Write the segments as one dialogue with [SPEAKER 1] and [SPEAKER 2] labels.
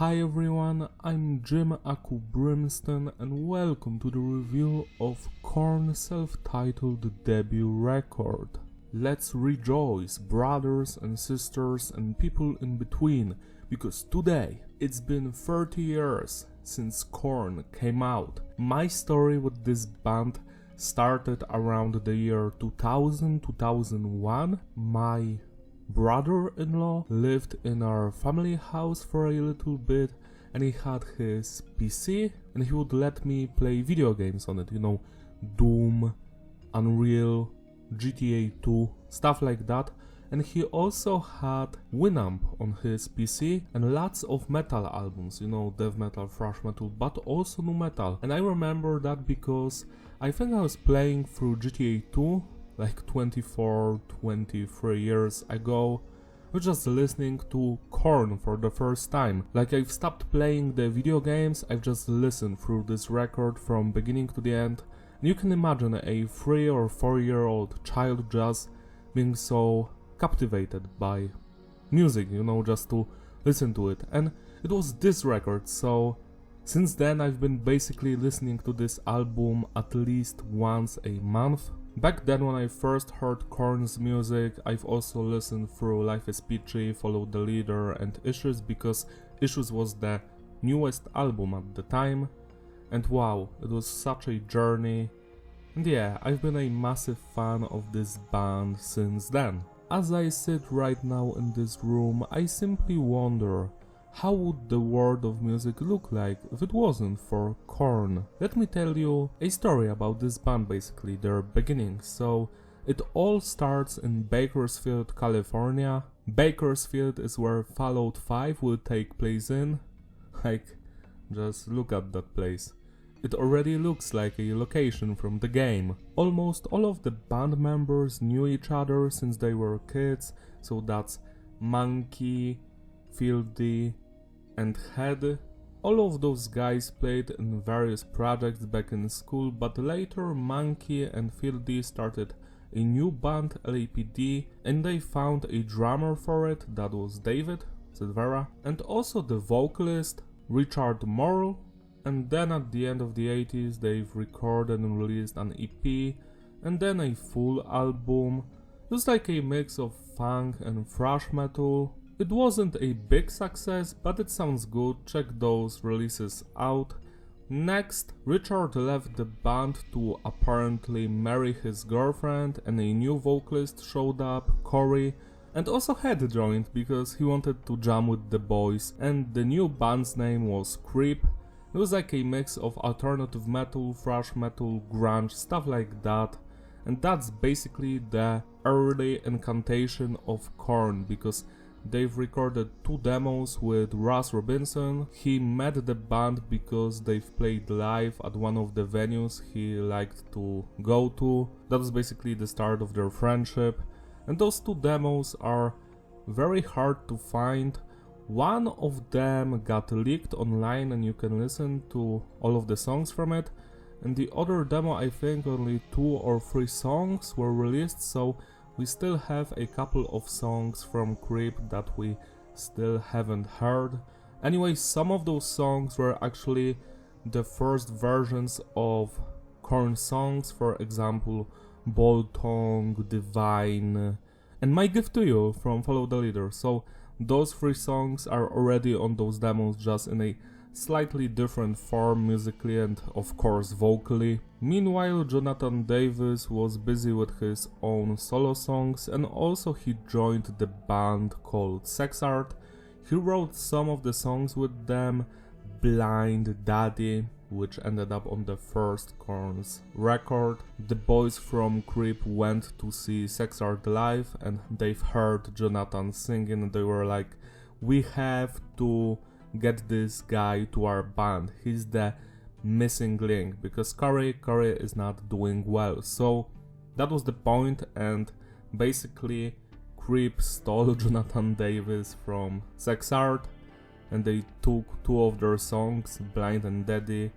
[SPEAKER 1] Hi everyone, I'm Jim Aku Brimstone and welcome to the review of Korn's self-titled debut record. Let's rejoice, brothers and sisters and people in between, because today it's been 30 years since Korn came out. My story with this band started around the year 2000-2001. My brother-in-law lived in our family house for a little bit and he had his PC and he would let me play video games on it, Doom, Unreal, GTA 2, stuff like that. And he also had Winamp on his PC and lots of metal albums, death metal, thrash metal, but also nu metal. And I remember that because I think I was playing through GTA 2 like 23 years ago, was just listening to Korn for the first time. Like, I've stopped playing the video games, I've just listened through this record from beginning to the end. And you can imagine a 3 or 4-year-old child just being so captivated by music, just to listen to it. And it was this record, so since then I've been basically listening to this album at least once a month. Back then when I first heard Korn's music, I've also listened through Life is Peachy, Follow the Leader and Issues, because Issues was the newest album at the time. And wow, it was such a journey. And yeah, I've been a massive fan of this band since then. As I sit right now in this room, I simply wonder, how would the world of music look like if it wasn't for Korn? Let me tell you a story about this band, basically, their beginnings. So, it all starts in Bakersfield, California. Bakersfield is where Fallout 5 will take place in. Like, just look at that place. It already looks like a location from the game. Almost all of the band members knew each other since they were kids, so that's Monkey, Fieldy and Head. All of those guys played in various projects back in school, but later Monkey and Fieldy started a new band, LAPD, and they found a drummer for it, that was David Silvera, and also the vocalist Richard Morrill. And then at the end of the 80s they've recorded and released an EP and then a full album. It was like a mix of funk and thrash metal. It wasn't a big success, but it sounds good, check those releases out. Next, Richard left the band to apparently marry his girlfriend and a new vocalist showed up, Corey, and also Head joined because he wanted to jam with the boys, and the new band's name was Creep. It was like a mix of alternative metal, thrash metal, grunge, stuff like that. And that's basically the early incantation of Korn, because they've recorded 2 demos with Russ Robinson. He met the band because they've played live at one of the venues he liked to go to. That was basically the start of their friendship. And those 2 demos are very hard to find. One of them got leaked online and you can listen to all of the songs from it. And the other demo, I think only 2 or 3 songs were released, so we still have a couple of songs from Creep that we still haven't heard. Anyway, some of those songs were actually the first versions of Korn songs, for example, Bold Tongue, Divine, and My Gift to You from Follow the Leader. So those 3 songs are already on those demos, just in a slightly different form musically and of course vocally. Meanwhile, Jonathan Davis was busy with his own solo songs and also he joined the band called Sex Art. He wrote some of the songs with them, Blind Daddy, which ended up on the first Korn's record. The boys from Creep went to see Sex Art live and they've heard Jonathan singing and they were like, we have to get this guy to our band, he's the missing link, because Corey is not doing well. So that was the point, and basically Creep stole Jonathan Davis from Sex Art and they took 2 of their songs, Blind and Daddy,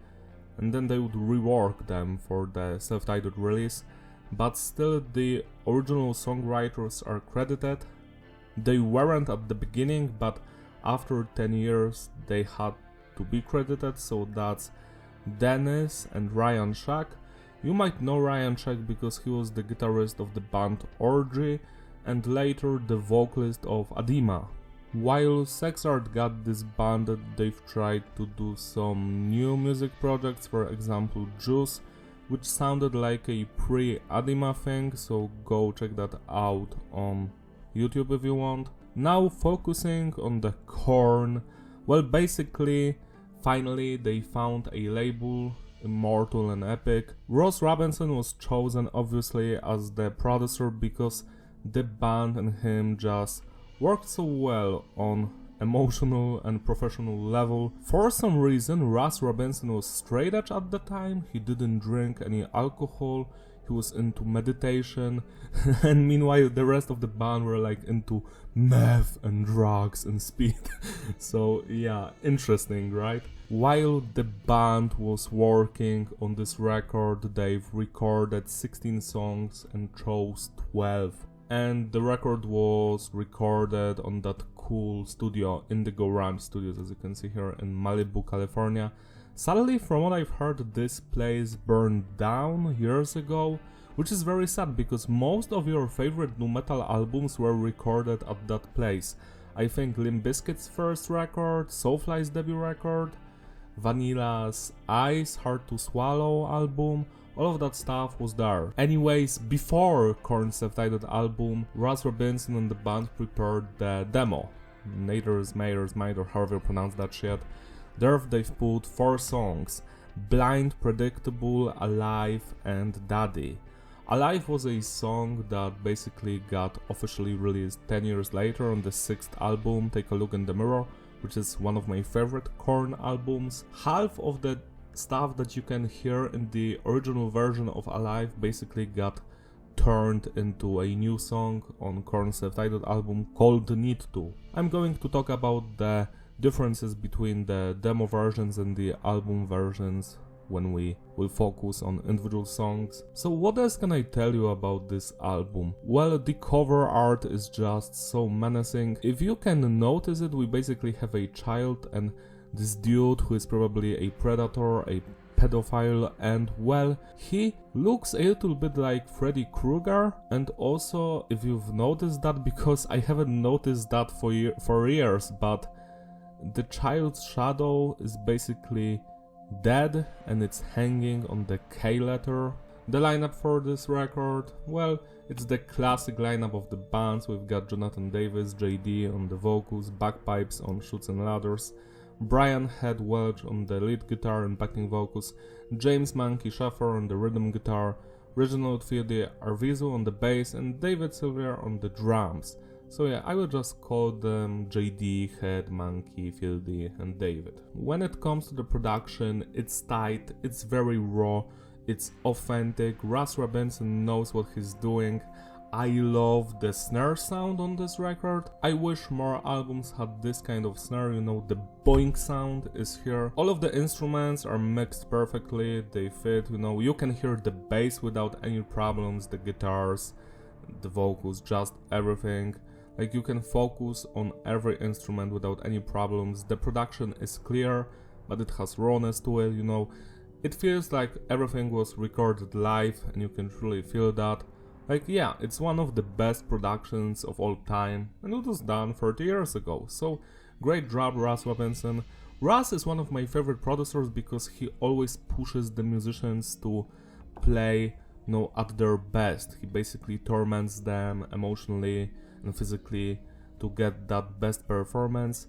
[SPEAKER 1] and then they would rework them for the self-titled release, but still the original songwriters are credited. They weren't at the beginning, but after 10 years they had to be credited, so that's Dennis and Ryan Shack. You might know Ryan Shack because he was the guitarist of the band Orgy and later the vocalist of Adima. While Sexart got disbanded, they've tried to do some new music projects, for example Juice, which sounded like a pre-Adima thing, so go check that out on YouTube if you want. Now focusing on the Korn, well basically, finally they found a label, Immortal and Epic. Ross Robinson was chosen obviously as the producer because the band and him just worked so well on emotional and professional level. For some reason, Ross Robinson was straight edge at the time. He didn't drink any alcohol, he was into meditation, and meanwhile the rest of the band were like into meth and drugs and speed. So yeah, interesting, right? While the band was working on this record, they've recorded 16 songs and chose 12. And the record was recorded on that cool studio, Indigo Ranch Studios, as you can see here in Malibu, California. Sadly, from what I've heard, this place burned down years ago, which is very sad because most of your favorite nu metal albums were recorded at that place. I think Limp Bizkit's first record, Soulfly's debut record, Vanilla's Ice, Hard to Swallow album, all of that stuff was there. Anyways, before Korn's self-titled album, Ross Robinson and the band prepared the demo. Mayor's Might, or however you pronounce that shit. There they've put 4 songs: Blind, Predictable, Alive, and Daddy. Alive was a song that basically got officially released 10 years later on the 6th album, Take a Look in the Mirror, which is one of my favorite Korn albums. Half of the stuff that you can hear in the original version of Alive basically got turned into a new song on Korn's self-titled album called Need To. I'm going to talk about the differences between the demo versions and the album versions when we will focus on individual songs. So what else can I tell you about this album? Well, the cover art is just so menacing. If you can notice it, we basically have a child and this dude who is probably a predator, a pedophile, and well, he looks a little bit like Freddy Krueger. And also, if you've noticed that, because I haven't noticed that for years, but the child's shadow is basically dead and it's hanging on the K letter. The lineup for this record, well, it's the classic lineup of the bands. We've got Jonathan Davis, JD on the vocals, bagpipes on Chutes and Ladders, Brian Head Welch on the lead guitar and backing vocals, James Monkey Shaffer on the rhythm guitar, Reginald Fiede Arvizu on the bass, and David Silver on the drums. So yeah, I will just call them JD, Head, Monkey, Fieldy, and David. When it comes to the production, it's tight, it's very raw, it's authentic. Ross Robinson knows what he's doing. I love the snare sound on this record. I wish more albums had this kind of snare, you know, the boing sound is here. All of the instruments are mixed perfectly, they fit, you know, you can hear the bass without any problems, the guitars, the vocals, just everything. Like, you can focus on every instrument without any problems. The production is clear, but it has rawness to it, you know. It feels like everything was recorded live and you can truly feel that. Like, yeah, it's one of the best productions of all time, and it was done 30 years ago. So, great job, Ross Robinson. Ross is one of my favorite producers because he always pushes the musicians to play, you know, at their best. He basically torments them emotionally and physically to get that best performance,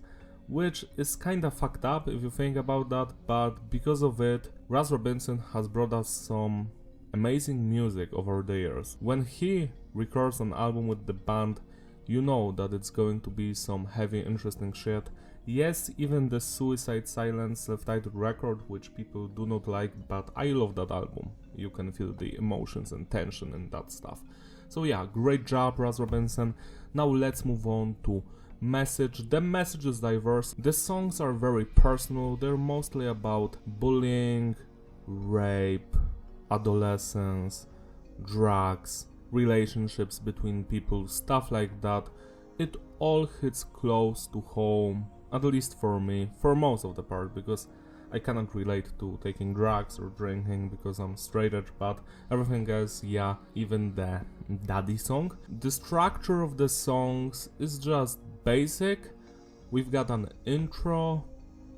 [SPEAKER 1] which is kinda fucked up if you think about that, but because of it, Ross Robinson has brought us some amazing music over the years. When he records an album with the band, you know that it's going to be some heavy, interesting shit. Yes, even the Suicide Silence self-titled record, which people do not like, but I love that album. You can feel the emotions and tension and that stuff. So yeah, great job, Ross Robinson. Now let's move on to message. The message is diverse. The songs are very personal. They're mostly about bullying, rape, adolescence, drugs, relationships between people, stuff like that. It all hits close to home. at least for me, for most of the part, because I cannot relate to taking drugs or drinking because I'm straight edge, but everything else, yeah, even the daddy song. The structure of the songs is just basic. We've got an intro,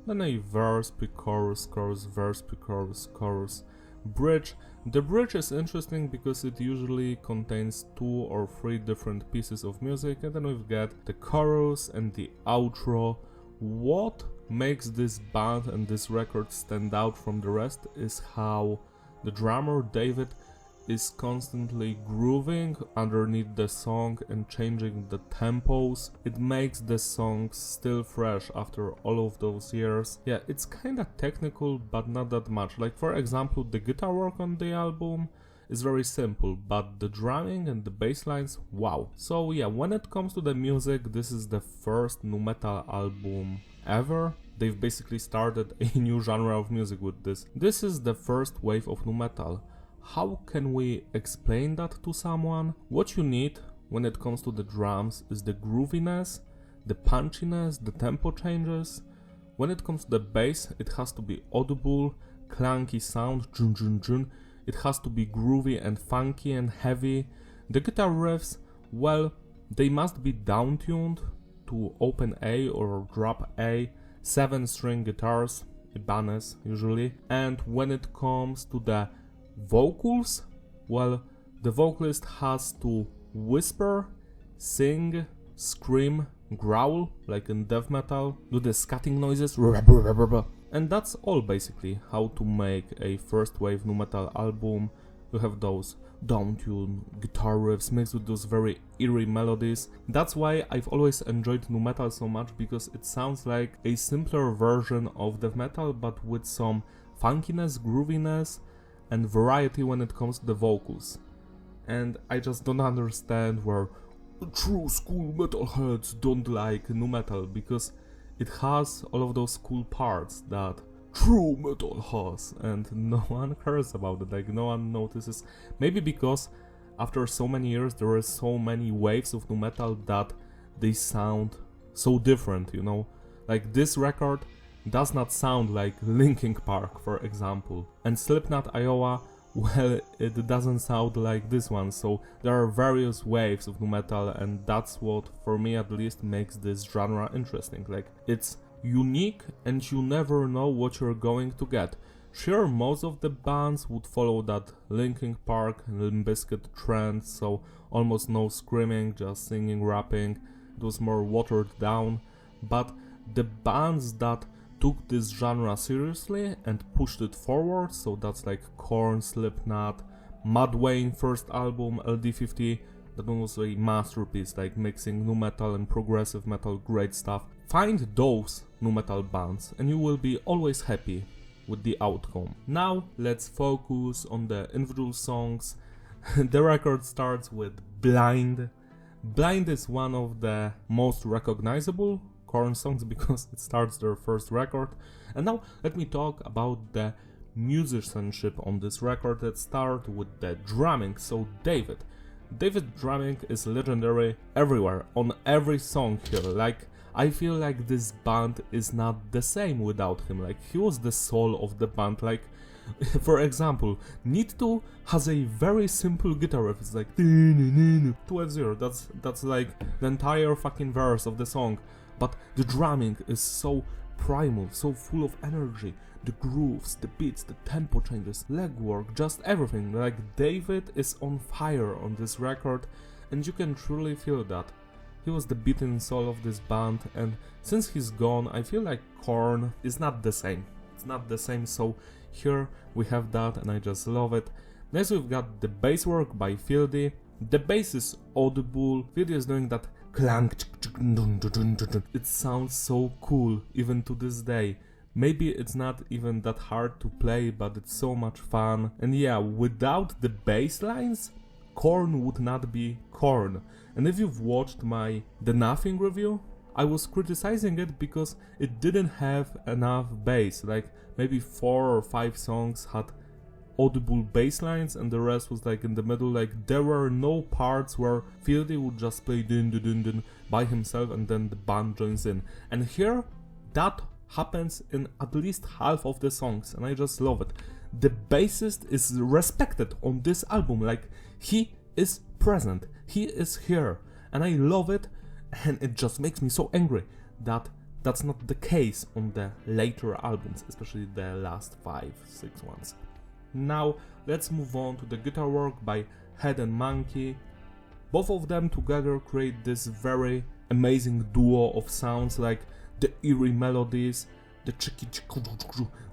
[SPEAKER 1] then a verse, pre-chorus, chorus, verse, pre-chorus, chorus, bridge. The bridge is interesting because it usually contains 2 or 3 different pieces of music, and then we've got the chorus and the outro. What makes this band and this record stand out from the rest is how the drummer David is constantly grooving underneath the song and changing the tempos. It makes the songs still fresh after all of those years. Yeah, it's kinda technical, but not that much. Like, for example, the guitar work on the album is very simple, but the drumming and the bass lines, wow. So yeah, when it comes to the music, this is the first nu metal album ever. They've basically started a new genre of music with this. This is the first wave of nu metal. How can we explain that to someone? What you need when it comes to the drums is the grooviness, the punchiness, the tempo changes. When it comes to the bass, it has to be audible, clunky sound, jun jun jun. It has to be groovy and funky and heavy. The guitar riffs, well, they must be down-tuned to open A or drop A, 7-string guitars, Ibanez usually. And when it comes to the vocals, well, the vocalist has to whisper, sing, scream, growl, like in death metal, do the scatting noises, and that's all basically how to make a first wave nu metal album. You have those down-tuned guitar riffs mixed with those very eerie melodies. That's why I've always enjoyed nu metal so much, because it sounds like a simpler version of death metal, but with some funkiness, grooviness, and variety when it comes to the vocals. And I just don't understand where true school metalheads don't like nu metal, because it has all of those cool parts that true metal has, and no one cares about it, like no one notices. Maybe because after so many years there are so many waves of nu metal that they sound so different, you know? Like this record does not sound like Linkin Park, for example, and Slipknot Iowa, well, it doesn't sound like this one. So there are various waves of nu metal, and that's what, for me at least, makes this genre interesting. Like, it's unique and you never know what you're going to get. Sure, most of the bands would follow that Linkin Park and Limp Bizkit trend, so almost no screaming, just singing, rapping. It was more watered down, but the bands that took this genre seriously and pushed it forward, so that's like Korn, Slipknot, Mudvayne first album, LD50, that one was a masterpiece, like mixing nu metal and progressive metal, great stuff. Find those nu metal bands and you will be always happy with the outcome. Now let's focus on the individual songs. The record starts with Blind. Blind is one of the most recognizable Korn songs because it starts their first record. And now let me talk about the musicianship on this record. Let's start with the drumming. So David drumming is legendary everywhere, on every song here. Like, I feel like this band is not the same without him. Like, he was the soul of the band. Like, for example, Need To has a very simple guitar riff. It's like 12-0. That's like the entire fucking verse of the song. But the drumming is so primal, so full of energy. The grooves, the beats, the tempo changes, leg work, just everything. Like, David is on fire on this record, and you can truly feel that. He was the beating soul of this band, and since he's gone, I feel like Korn is not the same. It's not the same, so here we have that, and I just love it. Next we've got the bass work by Fieldy. The bass is audible. Fieldy is doing that clank. It sounds so cool, even to this day. Maybe it's not even that hard to play, but it's so much fun. And yeah, without the bass lines, Korn would not be Korn. And if you've watched my The Nothing review, I was criticizing it because it didn't have enough bass. Like, maybe 4 or 5 songs had audible bass lines and the rest was like in the middle. Like, there were no parts where Fieldy would just play din din din din by himself and then the band joins in. And here that happens in at least half of the songs, and I just love it. The bassist is respected on this album, like he is present, he is here, and I love it, and it just makes me so angry that that's not the case on the later albums, especially the last 5-6 ones. Now let's move on to the guitar work by Head and Monkey. Both of them together create this very amazing duo of sounds, like the eerie melodies, the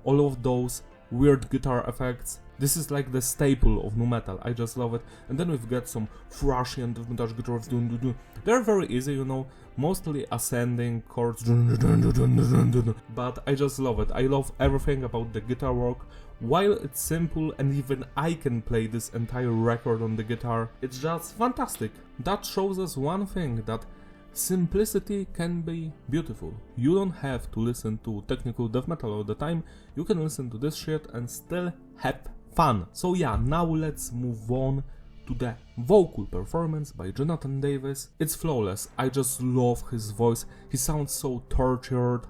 [SPEAKER 1] all of those weird guitar effects. This is like the staple of nu metal, I just love it. And then we've got some thrashy and vintage guitars. They're very easy, you know, mostly ascending chords, but I just love it. I love everything about the guitar work. While it's simple and even I can play this entire record on the guitar, it's just fantastic. That shows us one thing, that simplicity can be beautiful. You don't have to listen to technical death metal all the time, you can listen to this shit and still have fun. So yeah, now let's move on to the vocal performance by Jonathan Davis. It's flawless, I just love his voice, he sounds so tortured,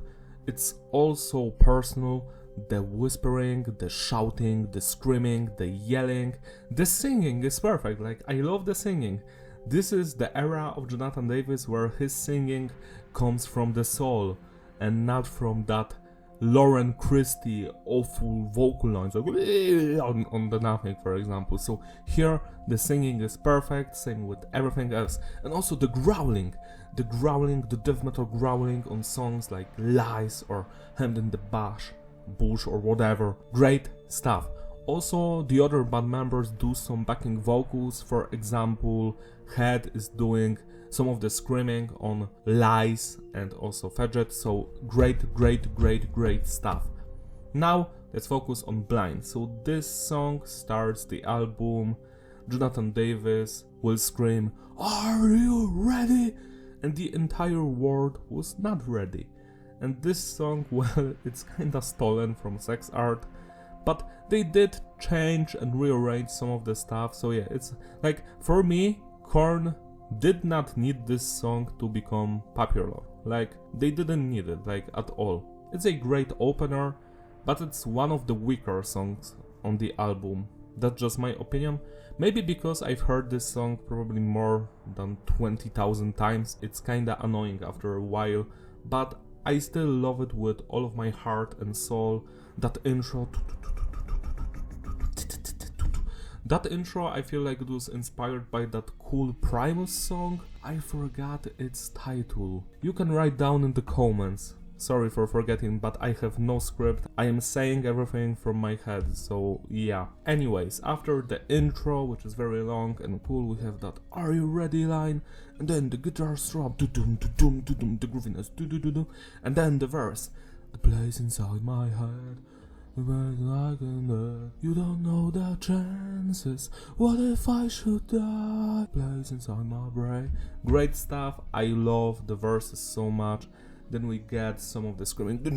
[SPEAKER 1] it's also personal. The whispering, the shouting, the screaming, the yelling, the singing is perfect, like I love the singing. This is the era of Jonathan Davis where his singing comes from the soul and not from that Lauren Christie awful vocal lines like on the nothing, for example. So here the singing is perfect, same with everything else. And also the growling, the death metal growling on songs like Lies or Hand in the Bush or whatever. Great stuff. Also, the other band members do some backing vocals. For example, Head is doing some of the screaming on Lies and also Faget. So great stuff. Now let's focus on Blind. So this song starts the album. Jonathan Davis will scream, "Are you ready?" And the entire world was not ready. And this song, well, it's kinda stolen from Sex Art, but they did change and rearrange some of the stuff. So yeah, it's like, for me, Korn did not need this song to become popular. Like, they didn't need it, like, at all. It's a great opener, but it's one of the weaker songs on the album. That's just my opinion. Maybe because I've heard this song probably more than 20,000 times, it's kinda annoying after a while, but I still love it with all of my heart and soul. That intro, I feel like it was inspired by that cool Primus song. I forgot its title. You can write down in the comments. Sorry for forgetting, but I have no script. I am saying everything from my head, so yeah. Anyways, after the intro, which is very long and cool, we have that "Are you ready?" line, and then the guitars drop, the grooviness, and then the verse. "The place inside my head, like you don't know the chances. What if I should die? Place inside my brain." Great stuff. I love the verses so much. Then we get some of the screaming, the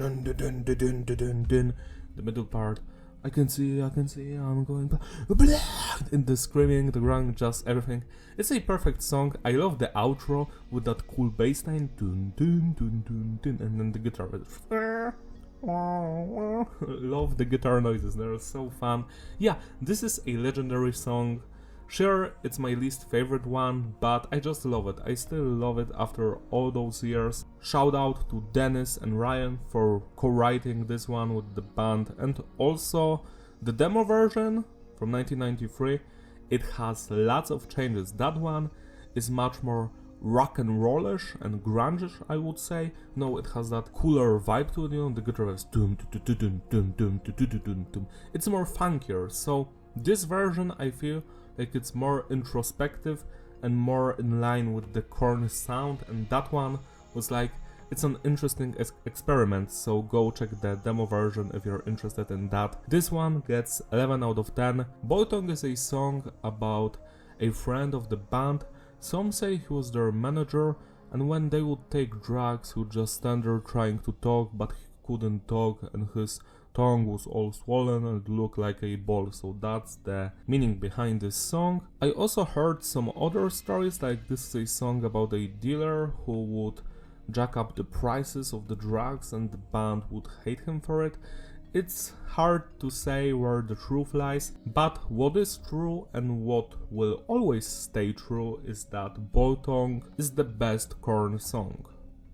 [SPEAKER 1] middle part, I can see, I'm going black, in the screaming, the growling, just everything. It's a perfect song. I love the outro with that cool bass line, and then the guitar. Love the guitar noises, they're so fun. Yeah, this is a legendary song. Sure, it's my least favorite one, but I just love it. I still love it after all those years. Shout out to Dennis and Ryan for co-writing this one with the band, and also the demo version from 1993. It has lots of changes. That one is much more rock and rollish and grunge-ish, I would say. No, it has that cooler vibe to it, you know, the guitar is it's more funkier. So this version, I feel like it's more introspective and more in line with the Korn sound, and that one was like, it's an interesting experiment, so go check the demo version if you're interested in that. This one gets 11 out of 10. Boytong is a song about a friend of the band. Some say he was their manager, and when they would take drugs, he would just stand there trying to talk, but he couldn't talk, and his tongue was all swollen and looked like a ball. So that's the meaning behind this song. I also heard some other stories, like this is a song about a dealer who would jack up the prices of the drugs and the band would hate him for it. It's hard to say where the truth lies, but what is true and what will always stay true is that Boytong is the best Korn song.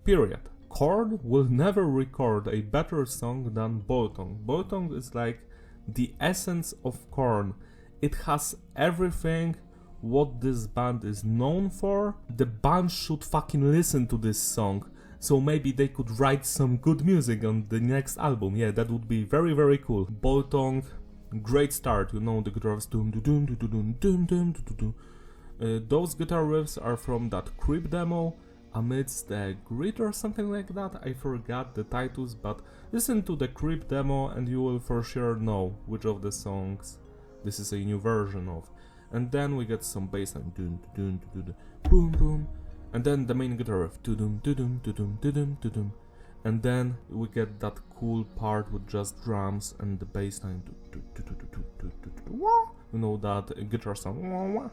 [SPEAKER 1] Period. Korn will never record a better song than Boytong. Boytong is like the essence of Korn. It has everything what this band is known for. The band should fucking listen to this song. So maybe they could write some good music on the next album. Yeah, that would be very, very cool. Boytong, great start. You know, the guitars doom doom doom doom doom doom doom. Those guitar riffs are from that Creep demo, Amidst the Grid or something like that. I forgot the titles, but listen to the Creep demo and you will for sure know which of the songs this is a new version of. And then we get some bass line, doom doom doom boom boom. And then the main guitar riff, doo-dum, doo-dum, doo-dum, doo-dum, doo-dum. And then we get that cool part with just drums and the bass line. You know that guitar sound.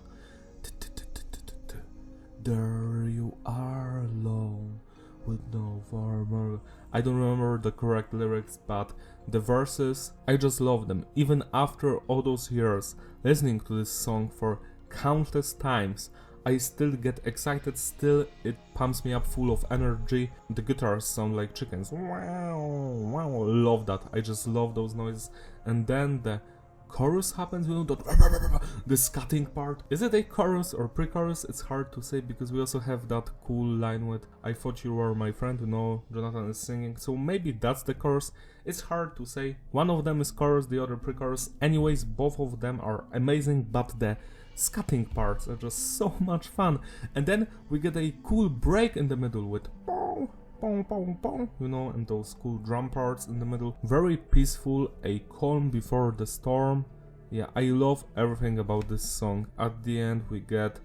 [SPEAKER 1] There you are alone with no farmer. I don't remember the correct lyrics, but the verses, I just love them. Even after all those years listening to this song for countless times, I still get excited, still it pumps me up full of energy. The guitars sound like chickens. Wow, wow, love that. I just love those noises. And then the chorus happens, you know, the scatting part. Is it a chorus or pre-chorus? It's hard to say because we also have that cool line with I thought you were my friend, you know, Jonathan is singing. So maybe that's the chorus. It's hard to say. One of them is chorus, the other pre-chorus. Anyways, both of them are amazing, but the scatting parts are just so much fun. And then we get a cool break in the middle with boom, boom, boom, boom, you know, and those cool drum parts in the middle. Very peaceful, a calm before the storm. Yeah, I love everything about this song. At the end we get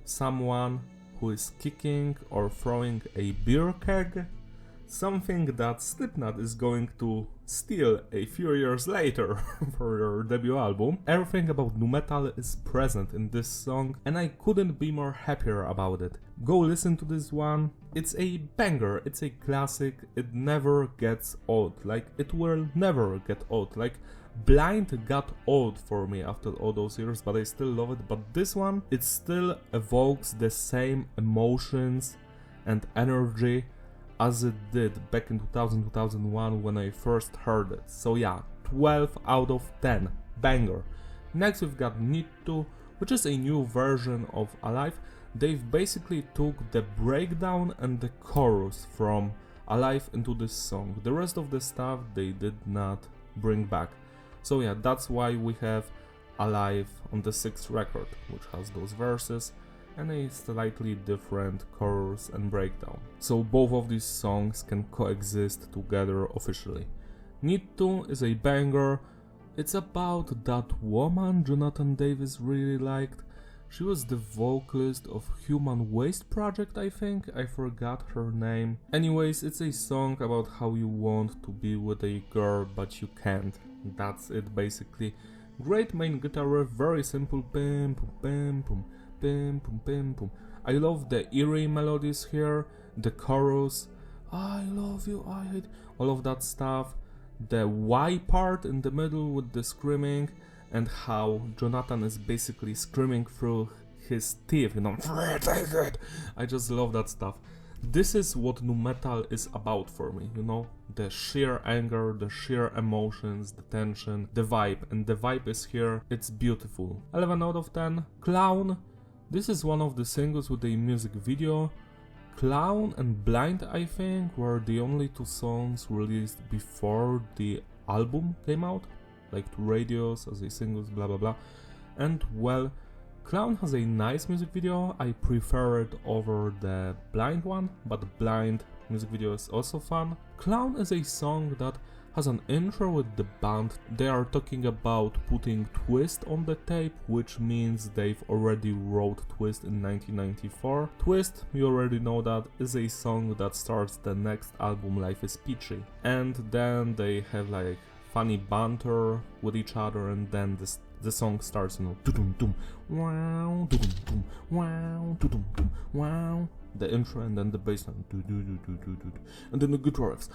[SPEAKER 1] someone who is kicking or throwing a beer keg. Something that Slipknot is going to steal a few years later for their debut album. Everything about nu metal is present in this song and I couldn't be more happier about it. Go listen to this one. It's a banger, it's a classic, it never gets old. Like, it will never get old. Like, Blind got old for me after all those years, but I still love it. But this one, it still evokes the same emotions and energy as it did back in 2000-2001 when I first heard it. So yeah, 12 out of 10. Banger. Next we've got Need To, which is a new version of Alive. They've basically took the breakdown and the chorus from Alive into this song. The rest of the stuff they did not bring back. So yeah, that's why we have Alive on the 6th record, which has those verses and a slightly different chorus and breakdown. So both of these songs can coexist together officially. Need To is a banger. It's about that woman Jonathan Davis really liked. She was the vocalist of Human Waste Project, I think. I forgot her name. Anyways, it's a song about how you want to be with a girl but you can't. That's it basically. Great main guitar riff, very simple. Bim, boom, bim, boom. Bim, boom, bim, boom. I love the eerie melodies here, the chorus, I love you, I hate, all of that stuff. The Y part in the middle with the screaming and how Jonathan is basically screaming through his teeth, you know. I just love that stuff. This is what nu metal is about for me, you know. The sheer anger, the sheer emotions, the tension, the vibe, and the vibe is here. It's beautiful. 11 out of 10. Clown. This is one of the singles with a music video. Clown and Blind, I think, were the only two songs released before the album came out, like to radios as a singles, blah blah blah. And well, Clown has a nice music video. I prefer it over the Blind one, but the Blind music video is also fun. Clown is a song that has an intro with the band. They are talking about putting Twist on the tape, which means they've already wrote Twist in 1994. Twist, you already know that, is a song that starts the next album, Life is Peachy. And then they have like funny banter with each other and then the song starts, you know, dum dum wow, dum dum wow, dum dum wow. the intro and then the bass line, and then the guitar riffs.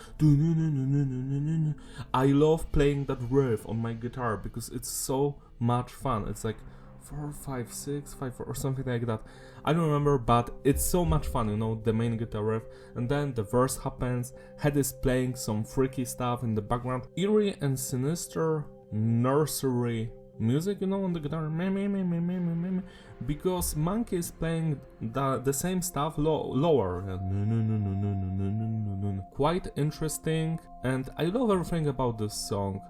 [SPEAKER 1] I love playing that riff on my guitar because it's so much fun. It's like 4, 5, 6, 5, 4 or something like that. I don't remember, but it's so much fun, you know, the main guitar riff, and then the verse happens. Head is playing some freaky stuff in the background, eerie and sinister nursery music, you know, on the guitar, because Monkey is playing the same stuff lower. Quite interesting, and I love everything about this song.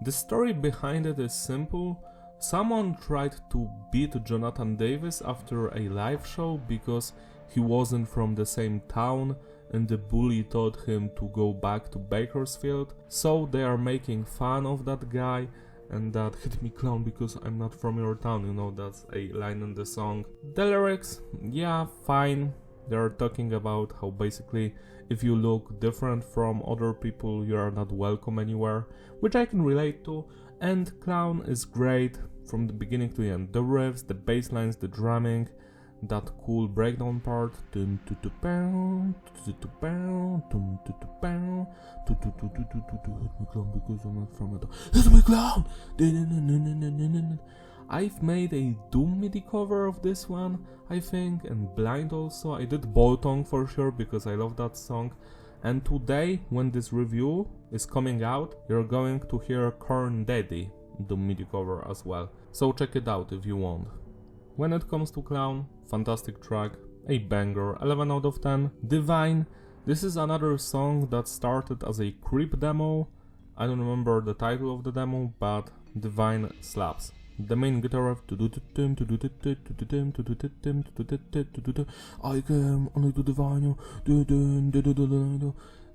[SPEAKER 1] The story behind it is simple. Someone tried to beat Jonathan Davis after a live show because he wasn't from the same town, and the bully told him to go back to Bakersfield. So they are making fun of that guy, and that hit me clown because I'm not from your town, you know, that's a line in the song. The lyrics, yeah, fine. They're talking about how basically if you look different from other people, you are not welcome anywhere, which I can relate to. And clown is great from the beginning to the end. The riffs, the bass lines, the drumming, that cool breakdown part. I've made a Doom MIDI cover of this one, I think, and Blind also. I did Bolton for sure because I love that song. And today, when this review is coming out, you're going to hear Korn Daddy Doom MIDI cover as well. So check it out if you want. When it comes to Clown, fantastic track, a banger, 11 out of 10. Divine, this is another song that started as a Creep demo. I don't remember the title of the demo, but Divine slaps. The main guitar riff, I came only to divine you.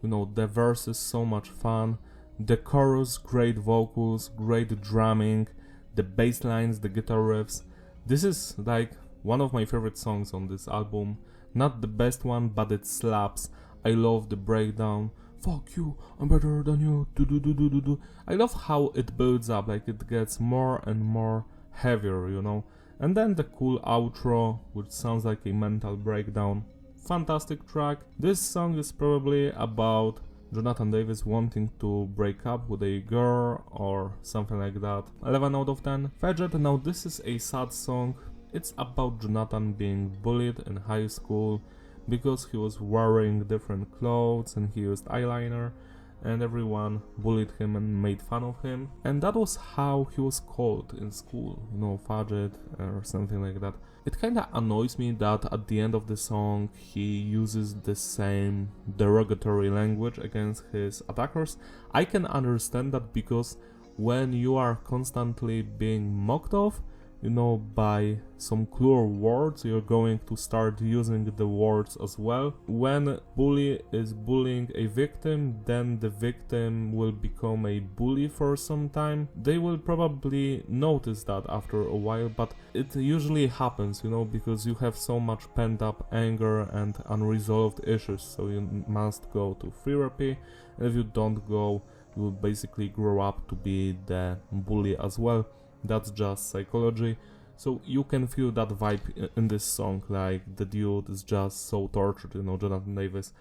[SPEAKER 1] You know, the verse is so much fun. The chorus, great vocals, great drumming, the bass lines, the guitar riffs. This is like one of my favorite songs on this album. Not the best one, but it slaps. I love the breakdown. Fuck you, I'm better than you. I love how it builds up, like it gets more and more heavier, you know. And then the cool outro, which sounds like a mental breakdown. Fantastic track. This song is probably about Jonathan Davis wanting to break up with a girl or something like that. 11 out of 10. Faget, now this is a sad song. It's about Jonathan being bullied in high school because he was wearing different clothes and he used eyeliner, and everyone bullied him and made fun of him. And that was how he was called in school, you know, Faget or something like that. It kinda annoys me that at the end of the song he uses the same derogatory language against his attackers. I can understand that because when you are constantly being mocked off, you know, by some cruel words, you're going to start using the words as well. When bully is bullying a victim, then the victim will become a bully for some time. They will probably notice that after a while, but it usually happens, you know, because you have so much pent up anger and unresolved issues, so you must go to therapy, and if you don't go, you will basically grow up to be the bully as well. That's just psychology, so you can feel that vibe in this song, like the dude is just so tortured, you know, Jonathan Davis,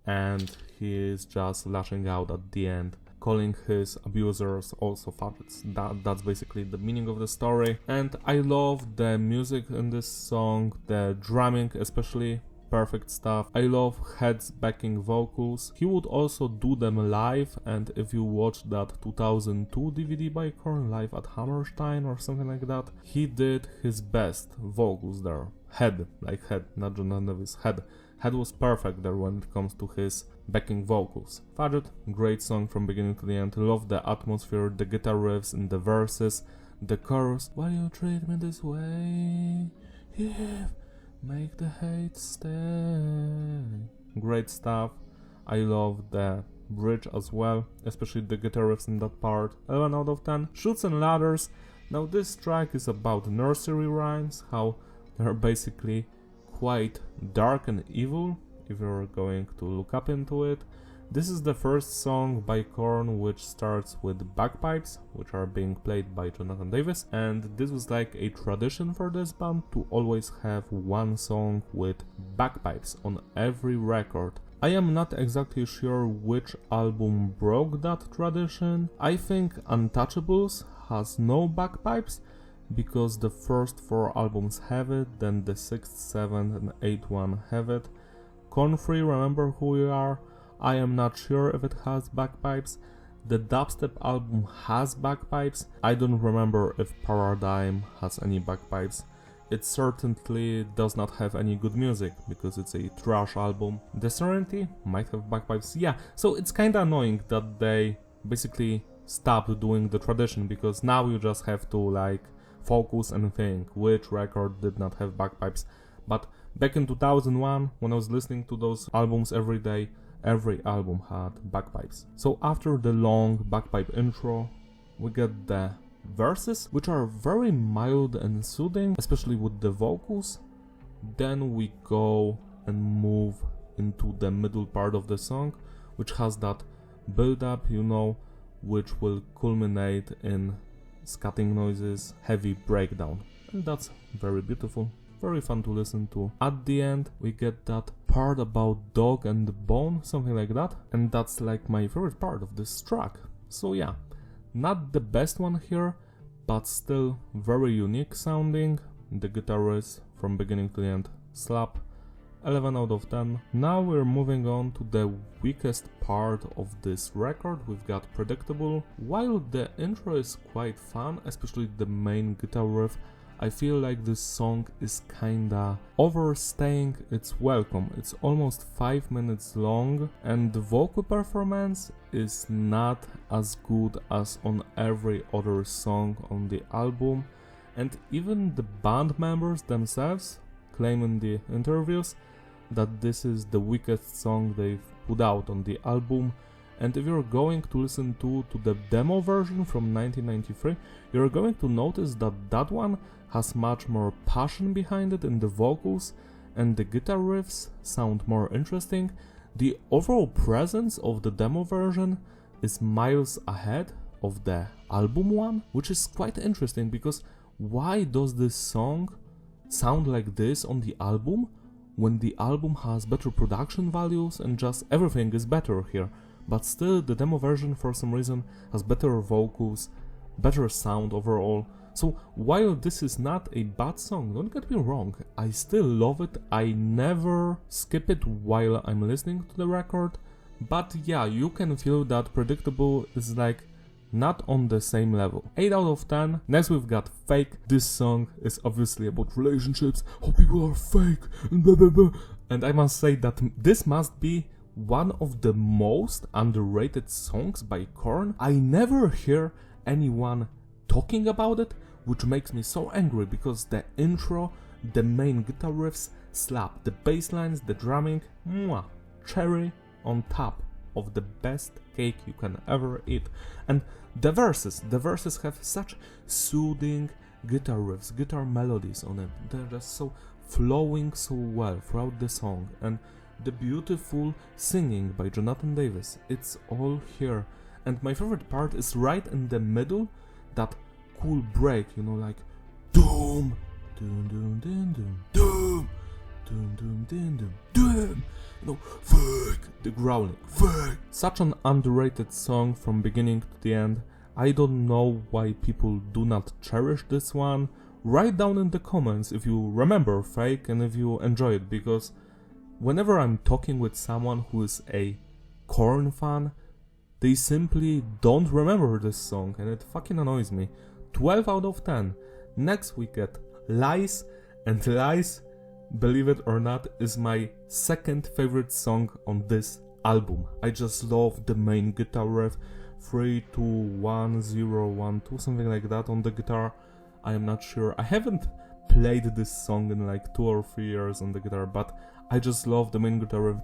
[SPEAKER 1] and he is just lashing out at the end, calling his abusers also faggots. That's basically the meaning of the story, and I love the music in this song, the drumming especially. Perfect stuff. I love Head's backing vocals. He would also do them live, and if you watch that 2002 DVD by Korn, Live at Hammerstein or something like that, he did his best vocals there. Head, like Head, not Jonathan Davis, Head. Head was perfect there when it comes to his backing vocals. Faget, great song from beginning to the end. Love the atmosphere, the guitar riffs and the verses, the chorus. Why you treat me this way? Yeah. Make the hate stay. Great stuff. I love the bridge as well, especially the guitar riffs in that part. 11 out of 10. Chutes and Ladders. Now this track is about nursery rhymes, how they're basically quite dark and evil, if you're going to look up into it. This is the first song by Korn which starts with bagpipes, which are being played by Jonathan Davis, and this was like a tradition for this band to always have one song with bagpipes on every record. I am not exactly sure which album broke that tradition. I think Untouchables has no bagpipes, because the first 4 albums have it, then the 6th, 7th and 8th one have it. Korn Free, Remember Who You Are, I am not sure if it has bagpipes. The dubstep album has bagpipes. I don't remember if Paradigm has any bagpipes. It certainly does not have any good music, because it's a thrash album. The Serenity might have bagpipes, yeah, so it's kinda annoying that they basically stopped doing the tradition, because now you just have to like focus and think which record did not have bagpipes. But back in 2001, when I was listening to those albums every day, every album had bagpipes. So after the long bagpipe intro, we get the verses, which are very mild and soothing, especially with the vocals. Then we go and move into the middle part of the song, which has that build-up, you know, which will culminate in scatting noises, heavy breakdown. And that's very beautiful, very fun to listen to. At the end, we get that part about dog and bone, something like that, and that's like my favorite part of this track. So yeah, not the best one here, but still very unique sounding. The guitar riffs from beginning to the end slap. 11 out of 10. Now we're moving on to the weakest part of this record. We've got Predictable. While the intro is quite fun, especially the main guitar riff, I feel like this song is kinda overstaying its welcome. It's almost 5 minutes long, and the vocal performance is not as good as on every other song on the album, and even the band members themselves claim in the interviews that this is the weakest song they've put out on the album. And if you're going to listen to the demo version from 1993, you're going to notice that that one has much more passion behind it in the vocals, and the guitar riffs sound more interesting. The overall presence of the demo version is miles ahead of the album one, which is quite interesting, because why does this song sound like this on the album when the album has better production values and just everything is better here? But still, the demo version for some reason has better vocals, better sound overall. So while this is not a bad song, don't get me wrong, I still love it. I never skip it while I'm listening to the record. But yeah, you can feel that Predictable is like not on the same level. 8 out of 10. Next we've got Fake. This song is obviously about relationships, how people are fake, and blah blah blah. And I must say that this must be one of the most underrated songs by Korn. I never hear anyone talking about it, which makes me so angry, because the intro, the main guitar riffs slap, the bass lines, the drumming, mwah, cherry on top of the best cake you can ever eat. And the verses have such soothing guitar riffs, guitar melodies on it. They're just so flowing so well throughout the song, and the beautiful singing by Jonathan Davis, it's all here. And my favorite part is right in the middle, that cool break, you know, like doom, doom, doom, doom, doom, doom, doom, doom, doom, doom, doom, you know, fuck, the growling, fuck. Such an underrated song from beginning to the end. I don't know why people do not cherish this one. Write down in the comments if you remember Fake and if you enjoy it, because whenever I'm talking with someone who is a Korn fan, they simply don't remember this song, and it fucking annoys me. 12 out of 10. Next we get Lies, and Lies, believe it or not, is my second favorite song on this album. I just love the main guitar riff, 3, 2, 1, 0, 1, 2, something like that on the guitar. I am not sure. I haven't played this song in like 2 or 3 years on the guitar, but I just love the main guitar riff.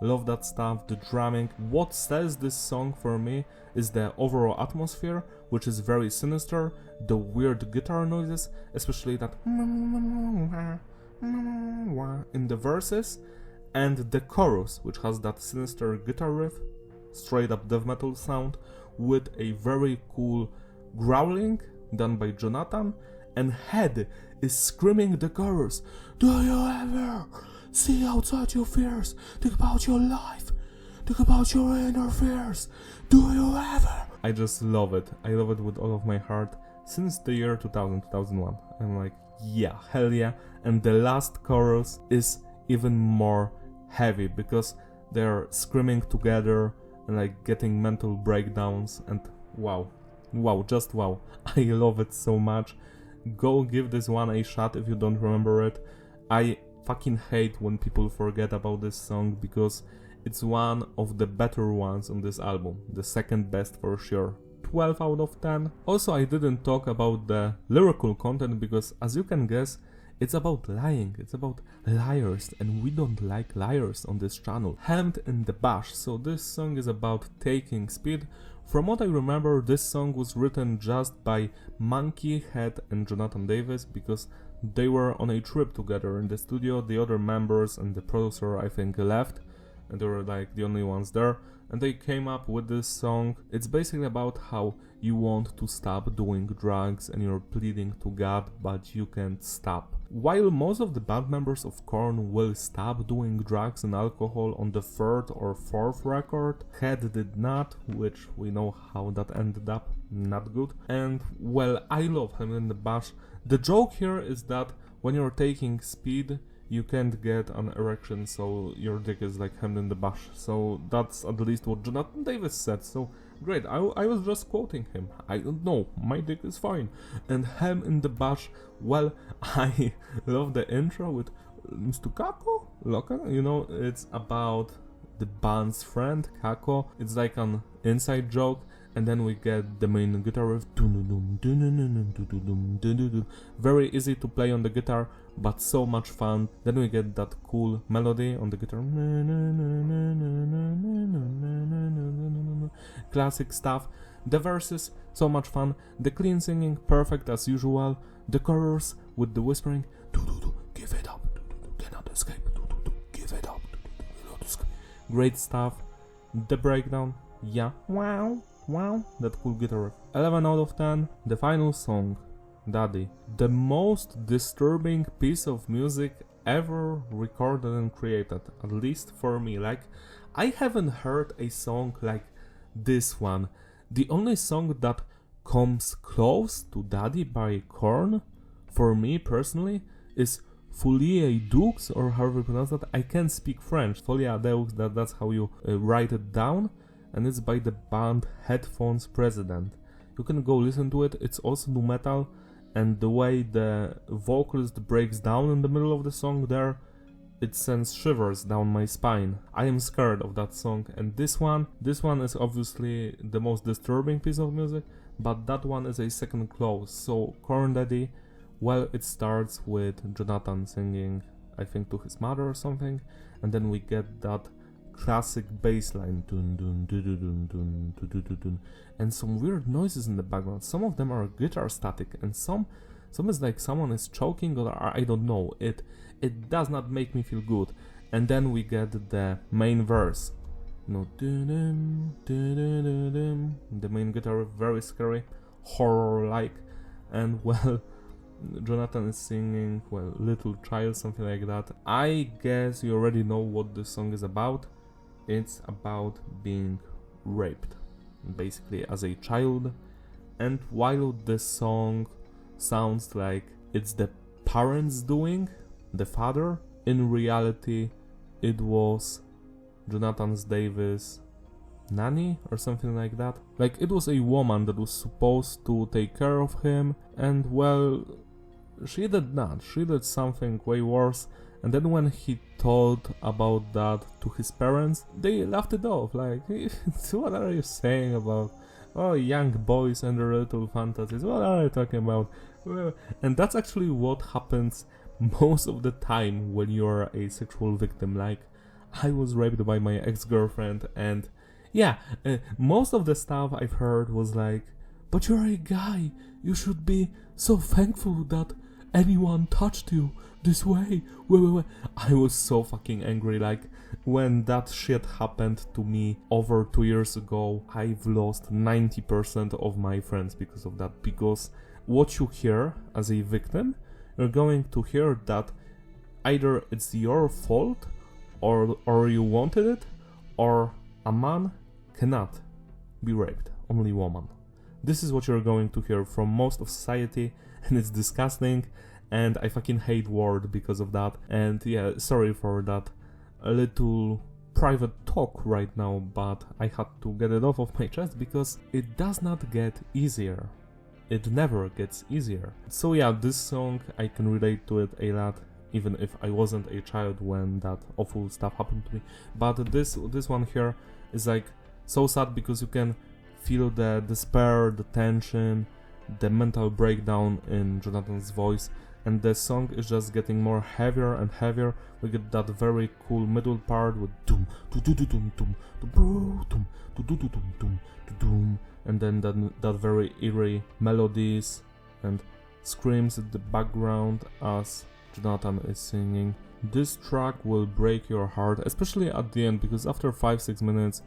[SPEAKER 1] Love that stuff, the drumming. What sells this song for me is the overall atmosphere, which is very sinister, the weird guitar noises, especially that in the verses, and the chorus, which has that sinister guitar riff, straight up death metal sound, with a very cool growling done by Jonathan, and Head is screaming the chorus. Do you ever see outside your fears? Think about your life. Think about your inner fears. Do you ever? I just love it. I love it with all of my heart since the year 2000, 2001. I'm like, yeah, hell yeah. And the last chorus is even more heavy because they're screaming together and like getting mental breakdowns, and wow, just wow. I love it so much. Go give this one a shot if you don't remember it. I fucking hate when people forget about this song because it's one of the better ones on this album, the second best for sure. 12 out of 10. Also, I didn't talk about the lyrical content because, as you can guess, it's about lying, it's about liars, and we don't like liars on this channel. Hemmed in the Bash, so this song is about taking speed. From what I remember, this song was written just by Monkey, Head and Jonathan Davis because they were on a trip together in the studio. The other members and the producer, I think, left, and they were like the only ones there, and they came up with this song. It's basically about how you want to stop doing drugs and you're pleading to God, but you can't stop. While most of the band members of Korn will stop doing drugs and alcohol on the third or fourth record, Head did not, which we know how that ended up, not good. And well, I love him in the Bash. The joke here is that when you're taking speed, you can't get an erection, so your dick is like hemmed in the Bash. So that's at least what Jonathan Davis said, so great, I was just quoting him. I don't know, my dick is fine. And Hem in the Bash, well, I love the intro with Mr. Kako? Loka? You know, it's about the band's friend, Kako. It's like an inside joke. And then we get the main guitar riff. Very easy to play on the guitar, but so much fun. Then we get that cool melody on the guitar. Classic stuff. The verses, so much fun. The clean singing, perfect as usual. The chorus with the whispering. Give it up. Cannot escape. Give it up. Great stuff. The breakdown. Yeah. Wow, that cool guitar riff. 11 out of 10. The final song, Daddy. The most disturbing piece of music ever recorded and created, at least for me. Like, I haven't heard a song like this one. The only song that comes close to Daddy by Korn, for me personally, is Folie Deux, or however you pronounce that. I can't speak French. Folie Deux, that's how you write it down. And it's by the band Headphones President. You can go listen to it. It's also nu metal, and the way the vocalist breaks down in the middle of the song there, it sends shivers down my spine. I am scared of that song, and this one is obviously the most disturbing piece of music, but that one is a second close. So Korn Daddy, well, it starts with Jonathan singing, I think, to his mother or something, and then we get that classic bass line, and some weird noises in the background. Some of them are guitar static, and some is like someone is choking, or I don't know. It does not make me feel good. And then we get the main verse, you know, the main guitar, very scary, horror-like, and well, Jonathan is singing, well, Little Child, something like that. I guess you already know what this song is about. It's about being raped, basically, as a child. And while this song sounds like it's the parents doing, the father, in reality it was Jonathan Davis' nanny or something like that. Like, it was a woman that was supposed to take care of him, and well, she did not. She did something way worse. And then when he told about that to his parents, they laughed it off, like, what are you saying about, oh, young boys and their little fantasies, what are you talking about? And that's actually what happens most of the time when you're a sexual victim. Like, I was raped by my ex-girlfriend, and yeah, most of the stuff I've heard was like, but you're a guy, you should be so thankful that anyone touched you this way? Wait. I was so fucking angry. Like, when that shit happened to me over 2 years ago, I've lost 90% of my friends because of that. Because what you hear as a victim, you're going to hear that either it's your fault or you wanted it, or a man cannot be raped, only woman. This is what you're going to hear from most of society, and it's disgusting, and I fucking hate word because of that. And yeah, sorry for that a little private talk right now, but I had to get it off of my chest because it does not get easier. It never gets easier. So yeah, this song, I can relate to it a lot, even if I wasn't a child when that awful stuff happened to me. But this one here is like so sad because you can feel the despair, the tension, the mental breakdown in Jonathan's voice, and the song is just getting more heavier and heavier. We get that very cool middle part with doom, doom, doom, and then that very eerie melodies and screams in the background as Jonathan is singing. This track will break your heart, especially at the end, because after 5-6 minutes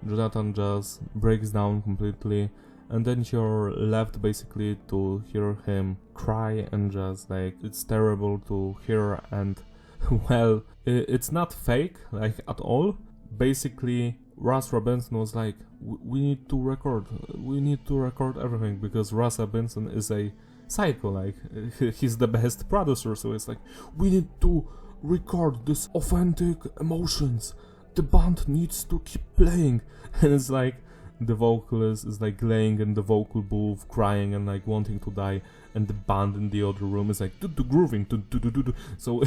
[SPEAKER 1] Jonathan just breaks down completely, and then you're left basically to hear him cry, and just like it's terrible to hear. And well, it's not fake like at all. Basically Russ Robinson was like, we need to record everything, because Russ Robinson is a psycho, like he's the best producer, so it's like, we need to record this authentic emotions, the band needs to keep playing. And it's like the vocalist is like laying in the vocal booth crying and like wanting to die, and the band in the other room is like grooving. So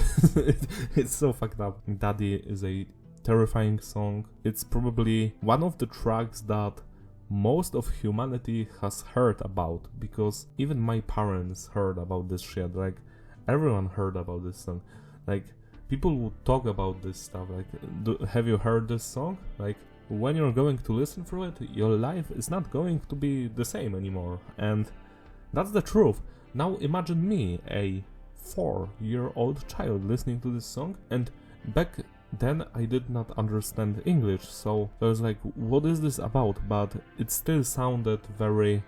[SPEAKER 1] it's so fucked up. Daddy is a terrifying song. It's probably one of the tracks that most of humanity has heard about, because even my parents heard about this shit. Like, everyone heard about this song. Like, people would talk about this stuff. Like, have you heard this song? Like, when you're going to listen through it, your life is not going to be the same anymore. And that's the truth. Now imagine me, a 4-year-old child, listening to this song, and back then I did not understand English, so I was like, what is this about? But it still sounded very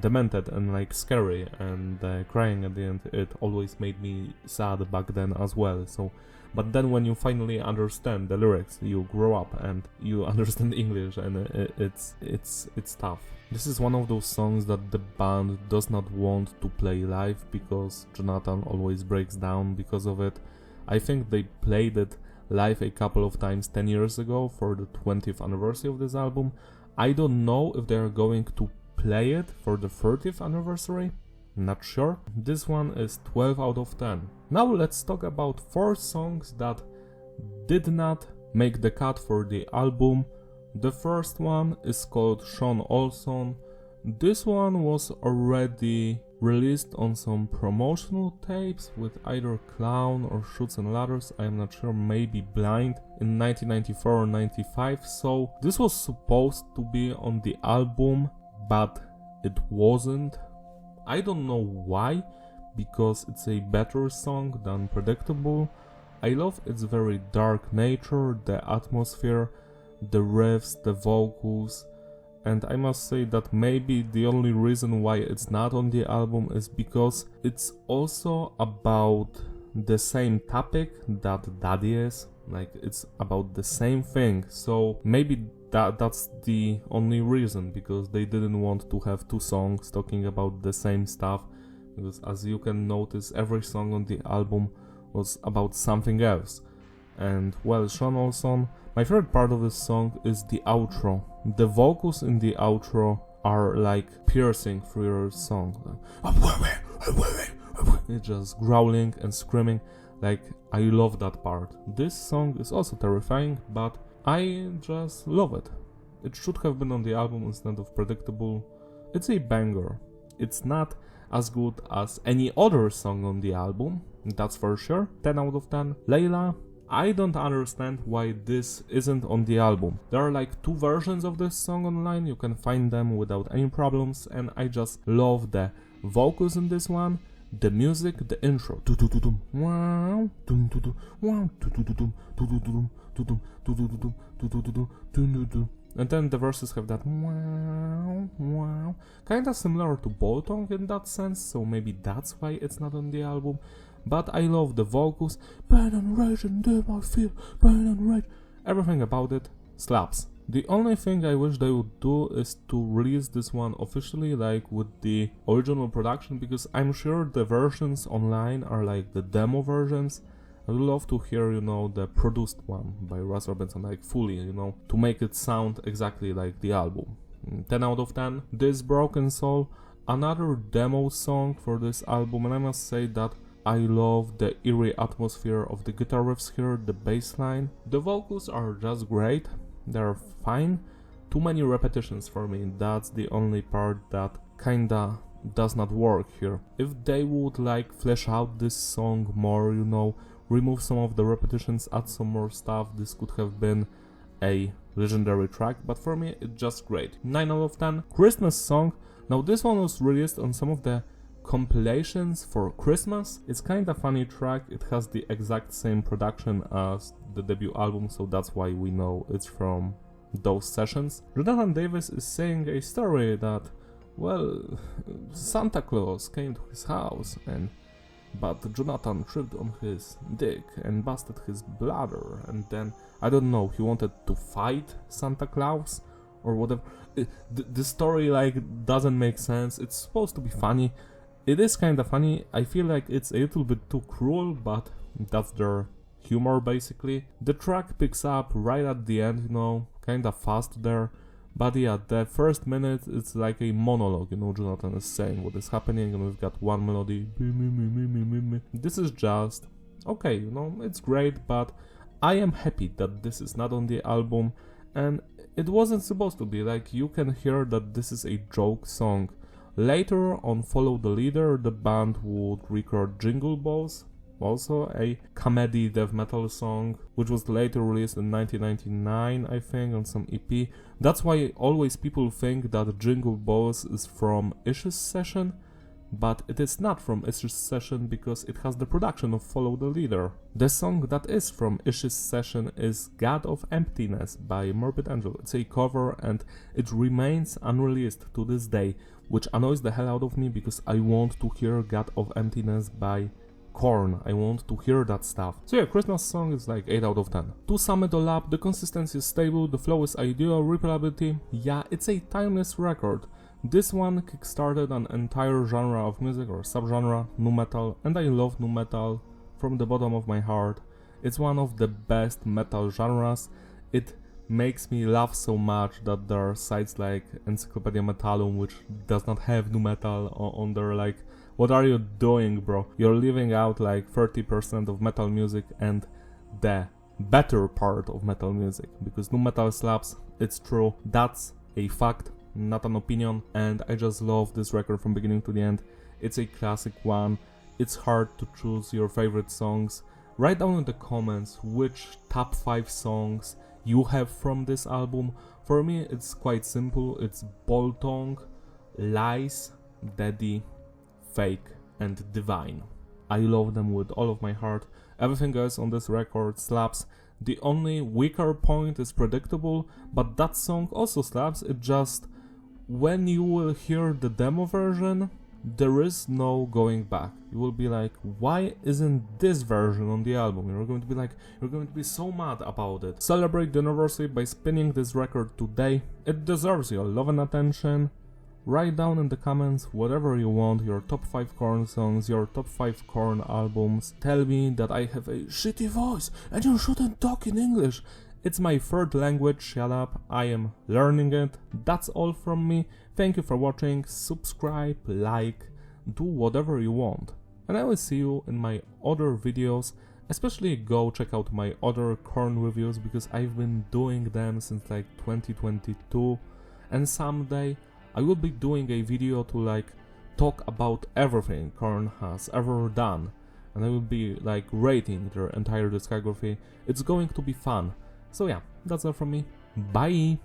[SPEAKER 1] demented and like scary, and crying at the end, it always made me sad back then as well. So, but then when you finally understand the lyrics, you grow up and you understand English, and it's tough. This is one of those songs that the band does not want to play live, because Jonathan always breaks down because of it. I think they played it live a couple of times 10 years ago for the 20th anniversary of this album. I don't know if they are going to play it for the 30th anniversary, not sure. This one is 12 out of 10. Now let's talk about 4 songs that did not make the cut for the album. The first one is called Sean Olson. This one was already released on some promotional tapes with either Clown or Chutes and Ladders, I'm not sure, maybe Blind, in 1994 or 95, so this was supposed to be on the album, but it wasn't. I don't know why, because it's a better song than Predictable. I love its very dark nature, the atmosphere, the riffs, the vocals, and I must say that maybe the only reason why it's not on the album is because it's also about the same topic that Daddy is. Like, it's about the same thing, so maybe that's the only reason, because they didn't want to have 2 songs talking about the same stuff, because as you can notice, every song on the album was about something else. And well, Sean Olson, my favorite part of this song is the outro. The vocals in the outro are like piercing through your song. It's just growling and screaming. Like, I love that part. This song is also terrifying, but I just love it. It should have been on the album instead of Predictable. It's a banger. It's not as good as any other song on the album, that's for sure. 10 out of 10. Layla, I don't understand why this isn't on the album. There are like 2 versions of this song online, you can find them without any problems, and I just love the vocals in this one, the music, the intro, and then the verses have that kinda similar to Bolton in that sense, so maybe that's why it's not on the album. But I love the vocals, burn and rage and dim I feel, burn and rage. Everything about it slaps. The only thing I wish they would do is to release this one officially, like with the original production, because I'm sure the versions online are like the demo versions. I would love to hear, you know, the produced one by Russ Robinson, like fully, you know, to make it sound exactly like the album. 10 out of 10. This Broken Soul, another demo song for this album, and I must say that I love the eerie atmosphere of the guitar riffs here, the bass line. The vocals are just great, they're fine. Too many repetitions for me, that's the only part that kinda does not work here. If they would like flesh out this song more, you know, remove some of the repetitions, add some more stuff, this could have been a legendary track, but for me it's just great. 9 out of 10. Christmas song. Now this one was released on some of the compilations for Christmas. It's kinda funny track, it has the exact same production as the debut album, so that's why we know it's from those sessions. Jonathan Davis is saying a story that, well, Santa Claus came to his house but Jonathan tripped on his dick and busted his bladder, and then, I don't know, he wanted to fight Santa Claus or whatever. The story like doesn't make sense. It's supposed to be funny. It is kinda funny. I feel like it's a little bit too cruel, but that's their humor basically. The track picks up right at the end, you know, kinda fast there. But yeah, the first minute it's like a monologue, you know, Jonathan is saying what is happening and we've got one melody. This is just okay, you know, it's great, but I am happy that this is not on the album, and it wasn't supposed to be. Like, you can hear that this is a joke song. Later on Follow the Leader, the band would record Jingle Balls, also a comedy death metal song, which was later released in 1999, I think, on some EP. That's why always people think that Jingle Balls is from Ish's session, but it is not from Ish's session because it has the production of Follow the Leader. The song that is from Ish's session is God of Emptiness by Morbid Angel. It's a cover and it remains unreleased to this day, which annoys the hell out of me because I want to hear God of Emptiness by Korn. I want to hear that stuff. So yeah, Christmas song is like 8 out of 10. To sum it all up, the consistency is stable, the flow is ideal, replayability, yeah, it's a timeless record. This one kickstarted an entire genre of music or subgenre, nu metal, and I love nu metal from the bottom of my heart. It's one of the best metal genres. It makes me laugh so much that there are sites like Encyclopedia Metallum which does not have nu metal on their, like, what are you doing, bro? You're leaving out like 30% of metal music and the better part of metal music, because nu metal slaps, it's true, that's a fact, not an opinion, and I just love this record from beginning to the end. It's a classic one. It's hard to choose your favorite songs. Write down in the comments which top 5 songs you have from this album. For me it's quite simple, it's Bolton, Lies, Daddy, Fake, and Divine. I love them with all of my heart. Everything else on this record slaps. The only weaker point is Predictable, but that song also slaps. It just, when you will hear the demo version, there is no going back. You will be like, why isn't this version on the album? You're going to be like, you're going to be so mad about it. Celebrate the anniversary by spinning this record today. It deserves your love and attention. Write down in the comments whatever you want, your top 5 Korn songs, your top 5 Korn albums. Tell me that I have a shitty voice and you shouldn't talk in English. It's my third language, shut up, I am learning it. That's all from me. Thank you for watching, subscribe, like, do whatever you want. And I will see you in my other videos. Especially go check out my other Korn reviews because I've been doing them since like 2022. And someday I will be doing a video to like talk about everything Korn has ever done, and I will be like rating their entire discography. It's going to be fun. So yeah, that's all from me. Bye!